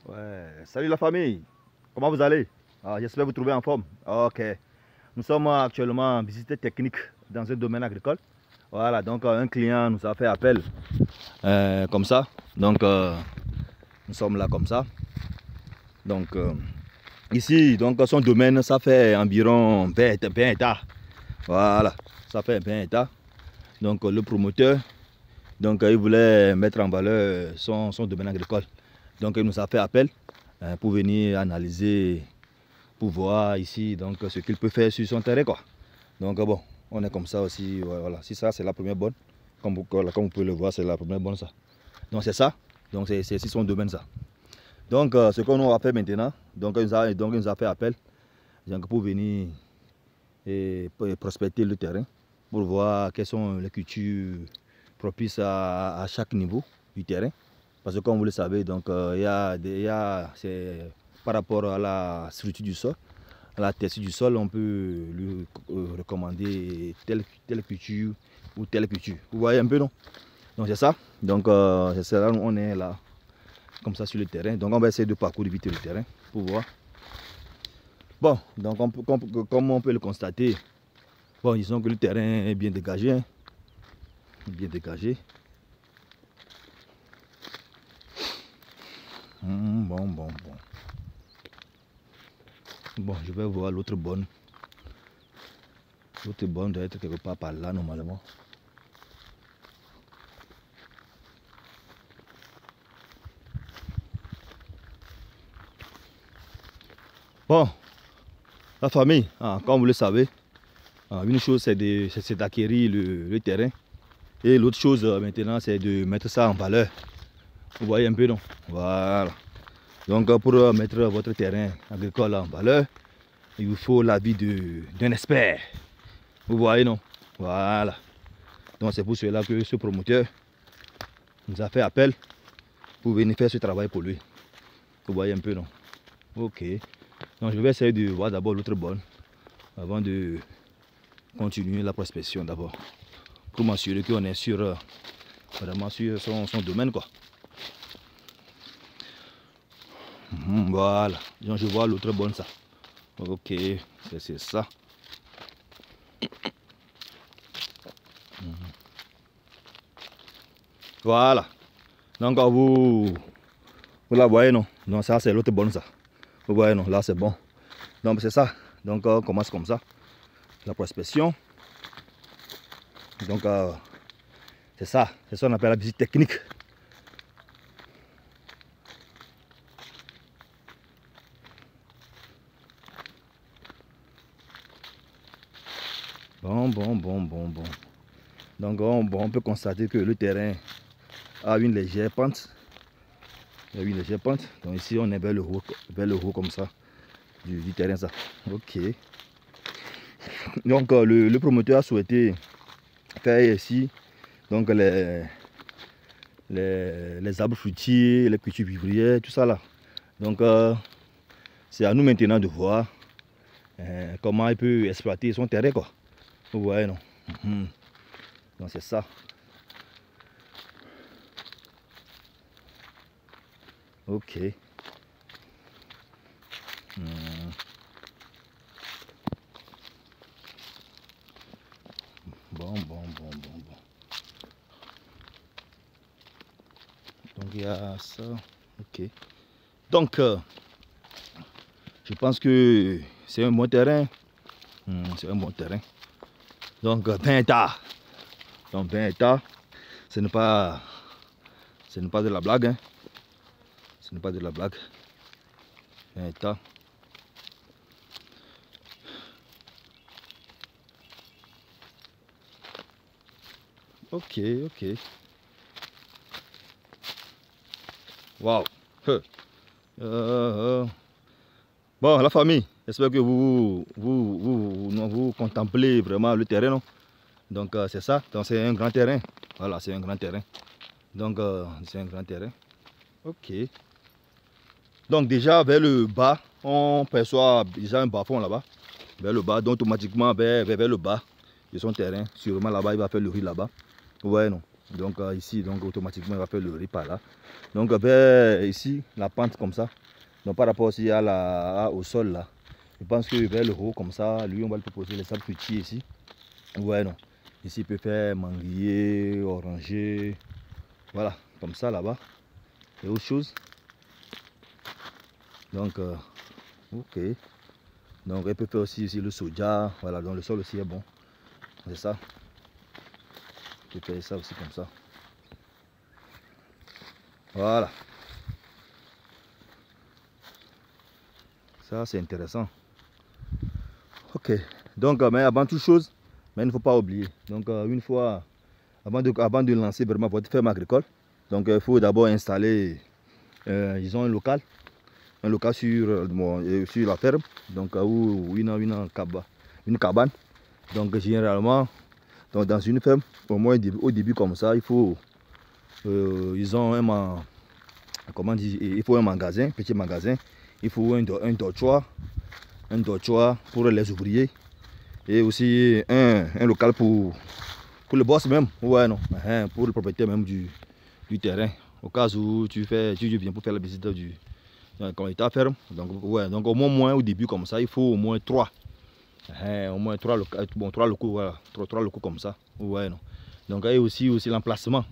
Ouais. Salut la famille, comment vous allez? J'espère vous trouver en forme. Ok. Nous sommes actuellement en visite technique dans un domaine agricole. Voilà, donc un client nous a fait appel comme ça. Donc nous sommes là comme ça. Donc ici, donc son domaine, ça fait environ 20 hectares. Voilà, ça fait 20 hectares. Donc le promoteur, donc il voulait mettre en valeur son domaine agricole. Donc il nous a fait appel pour venir analyser, pour voir ici donc ce qu'il peut faire sur son terrain quoi. Donc bon, on est comme ça aussi, voilà. Si ça c'est la première bonne, comme vous pouvez le voir, c'est la première bonne ça. Donc c'est ça, donc c'est ici son domaine ça. Donc ce qu'on va faire maintenant, donc il nous a fait appel donc, pour venir et prospecter le terrain, pour voir quelles sont les cultures propices à chaque niveau du terrain. Parce que comme vous le savez, donc c'est par rapport à la structure du sol, à la texture du sol, on peut lui recommander telle culture ou telle culture. Vous voyez un peu, non? Donc c'est ça. Donc c'est là où on est là, comme ça sur le terrain. Donc on va essayer de parcourir vite le terrain pour voir. Bon, donc comme on peut le constater, bon, disons que le terrain est bien dégagé. Hein, bien dégagé. Bon. Bon, je vais voir l'autre bonne. L'autre bonne doit être quelque part par là normalement. Bon, la famille, comme vous le savez, une chose c'est d'acquérir le terrain. Et l'autre chose maintenant c'est de mettre ça en valeur. Vous voyez un peu non? Voilà. Donc pour mettre votre terrain agricole en valeur, il vous faut l'avis d'un expert. Vous voyez non? Voilà. Donc c'est pour cela que ce promoteur nous a fait appel pour venir faire ce travail pour lui. Vous voyez un peu non? Ok. Donc je vais essayer de voir d'abord l'autre bonne avant de continuer la prospection d'abord. Pour m'assurer qu'on est sur vraiment sur son domaine quoi. Voilà. Donc je vois l'autre bonne ça. Ok, c'est ça. Voilà. Donc vous la voyez non? Donc ça c'est l'autre bonne ça. Vous voyez non? Là c'est bon. Donc c'est ça. Donc on commence comme ça. La prospection. Donc c'est ça. C'est ça qu'on appelle la visite technique. Bon. Donc on peut constater que le terrain a une légère pente. Il y a une légère pente. Donc ici on est vers le haut comme ça du terrain ça. Ok. Donc le promoteur a souhaité faire ici donc les arbres fruitiers, les cultures vivrières, tout ça là. Donc c'est à nous maintenant de voir comment il peut exploiter son terrain quoi. Vous voyez non? Donc c'est ça. Ok. Bon. Donc il y a ça. Ok. Donc je pense que c'est un bon terrain. C'est un bon terrain. Donc 20 hectares. Donc 20 hectares. Ce n'est pas de la blague. Hein. Ce n'est pas de la blague. 20 hectares. Ok. Waouh. Bon, la famille, j'espère que vous contemplez vraiment le terrain. Non? Donc c'est ça. Donc c'est un grand terrain. Voilà, c'est un grand terrain. Donc c'est un grand terrain. Ok. Donc déjà vers le bas, on perçoit déjà un bas-fond là-bas. Vers le bas, donc automatiquement vers le bas de son terrain. Sûrement là-bas, il va faire le riz là-bas. Vous voyez non? Donc ici, donc automatiquement, il va faire le riz par là. Donc vers ici, la pente comme ça. Donc par rapport aussi au sol là. Je pense que vers le haut comme ça, lui on va lui proposer les arbres fruitiers ici. Ouais non. Ici il peut faire manguier, oranger. Voilà, comme ça là-bas. Et autre chose. Donc ok. Donc il peut faire aussi ici le soja. Voilà, donc le sol aussi est bon. C'est ça. Il peut faire ça aussi comme ça. Voilà. Ça c'est intéressant. Ok. Donc mais avant toute chose, mais il ne faut pas oublier. Donc une fois, avant de lancer vraiment votre ferme agricole, donc il faut d'abord installer, disons un local sur la ferme, donc où une cabane. Donc généralement, donc, dans une ferme, au moins au début comme ça, il faut, ils ont comment dire, il faut un magasin, petit magasin, il faut un dortoir pour les ouvriers et aussi un local pour le boss même, ouais non, pour le propriétaire même du terrain, au cas où tu viens pour faire la visite du état ferme. Donc ouais, donc au moins au début comme ça, il faut au moins 3. Au moins 3 locaux, voilà, 3 locaux comme ça. Ouais non. Donc et aussi l'emplacement.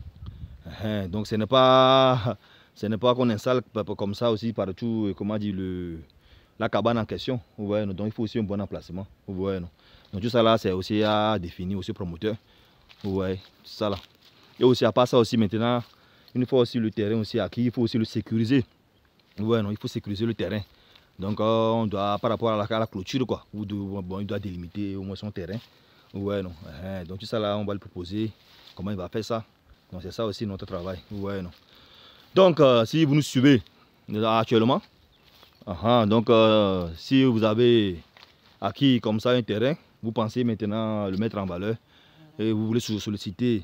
Donc ce n'est pas qu'on installe comme ça aussi partout, comment dire, la cabane en question. Ouais, non. Donc il faut aussi un bon emplacement. Ouais, non. Donc tout ça là, c'est aussi à définir aussi promoteur. Ouais, c'est ça là. Et aussi à part ça aussi maintenant, une fois aussi le terrain aussi acquis, il faut aussi le sécuriser. Ouais, non, il faut sécuriser le terrain. Donc on doit, par rapport à la clôture quoi, bon, il doit délimiter au moins son terrain. Ouais, non. Donc tout ça là, on va le proposer. Comment il va faire ça? Donc c'est ça aussi notre travail. Ouais, non. Donc si vous nous suivez actuellement, donc si vous avez acquis comme ça un terrain, vous pensez maintenant le mettre en valeur et vous voulez solliciter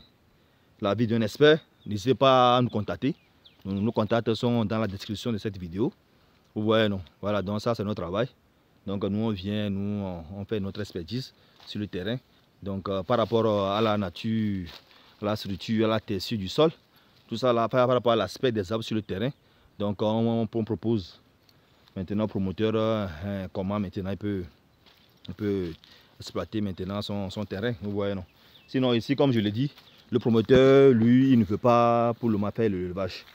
l'avis d'un expert, n'hésitez pas à nous contacter. Nos contacts sont dans la description de cette vidéo. Ouais, non. Voilà, donc ça c'est notre travail. Donc nous on vient, on fait notre expertise sur le terrain. Donc par rapport à la nature, à la structure, à la texture du sol, tout ça là, par rapport à l'aspect des arbres sur le terrain. Donc on propose maintenant au promoteur comment maintenant il peut exploiter maintenant son terrain. Ouais, non. Sinon ici, comme je l'ai dit, le promoteur, lui, il ne veut pas pour le moment faire l'élevage.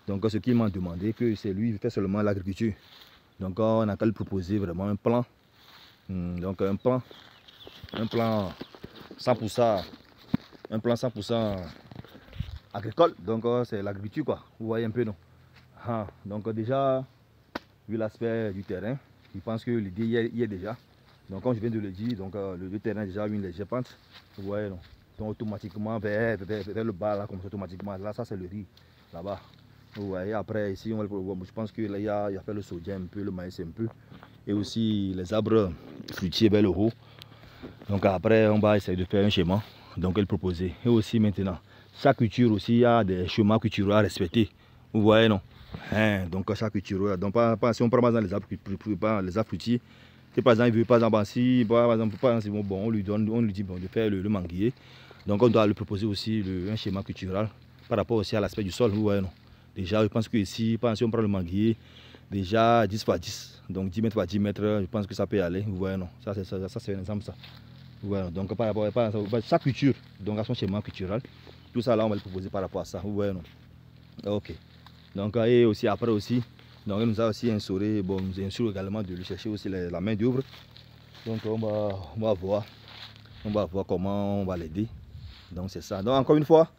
Donc ce qu'il m'a demandé, que c'est lui, il fait seulement l'agriculture. Donc on a qu'à lui proposer vraiment un plan. Donc un plan 100%, un plan 100% agricole. Donc c'est l'agriculture quoi. Vous voyez un peu non? Donc déjà, vu l'aspect du terrain, je pense que l'idée y est déjà. Donc comme je viens de le dire, donc le terrain a déjà une légère pente. Vous voyez non? Donc automatiquement vers le bas là, comme ça automatiquement. Là ça c'est le riz là-bas. Vous voyez, après ici je pense que là il y a fait le soja un peu, le maïs un peu. Et aussi les arbres fruitiers vers le haut. Donc après on va essayer de faire un schéma. Donc elle proposait. Et aussi maintenant, chaque culture aussi il y a des schémas culturels à respecter. Vous voyez non? Donc chaque culture, donc si on prend par exemple les arbres fruitiers, si par exemple il veut par exemple bon, on lui dit bon, de faire le manguier. Donc on doit lui proposer aussi un schéma culturel par rapport aussi à l'aspect du sol. Vous voyez non? Déjà je pense que ici, si on prend le manguier, déjà 10 par 10, donc 10 mètres par 10 mètres, je pense que ça peut y aller. Vous voyez non? Ça c'est un exemple ça. Voilà, donc par rapport à chaque culture, donc à son schéma culturel, tout ça là on va le proposer par rapport à ça. Vous voyez non? Ok. Donc et aussi après aussi, donc il nous a aussi instauré, bon, nous insurons également de lui chercher aussi la main d'œuvre. Donc on va voir comment on va l'aider. Donc c'est ça. Donc encore une fois,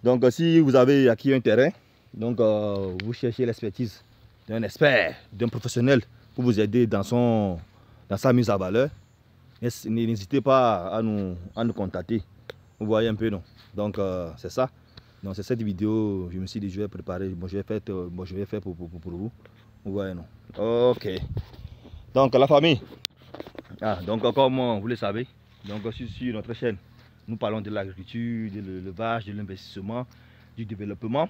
donc si vous avez acquis un terrain, donc vous cherchez l'expertise d'un expert, d'un professionnel pour vous aider dans sa mise à valeur, n'hésitez pas à nous contacter. Vous voyez un peu non? Donc c'est ça. Donc c'est cette vidéo, je me suis dit je vais préparer, bon, je vais faire pour vous. Vous voyez non? Ok. Donc la famille. Donc comme vous le savez, donc sur notre chaîne, nous parlons de l'agriculture, de l'élevage, de l'investissement, du développement,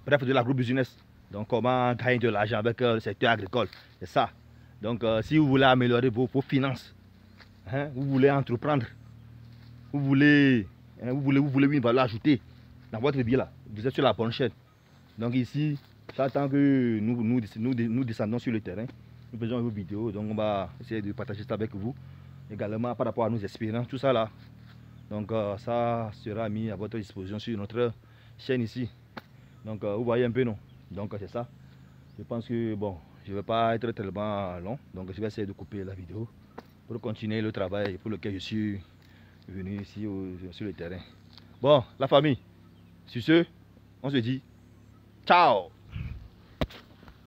bref de l'agro-business. Donc comment gagner de l'argent avec le secteur agricole. C'est ça. Donc si vous voulez améliorer vos finances, vous voulez entreprendre, vous voulez une valeur ajoutée, dans votre vie là, vous êtes sur la bonne chaîne. Donc ici, j'attends que nous descendons sur le terrain. Nous faisons vos vidéos, donc on va essayer de partager ça avec vous. Également par rapport à nos expériences, tout ça là. Donc ça sera mis à votre disposition sur notre chaîne ici. Donc vous voyez un peu non. Donc c'est ça. Je pense que bon, je ne vais pas être tellement long. Donc je vais essayer de couper la vidéo pour continuer le travail pour lequel je suis venu ici sur le terrain. Bon, la famille, sur ce, on se dit ciao.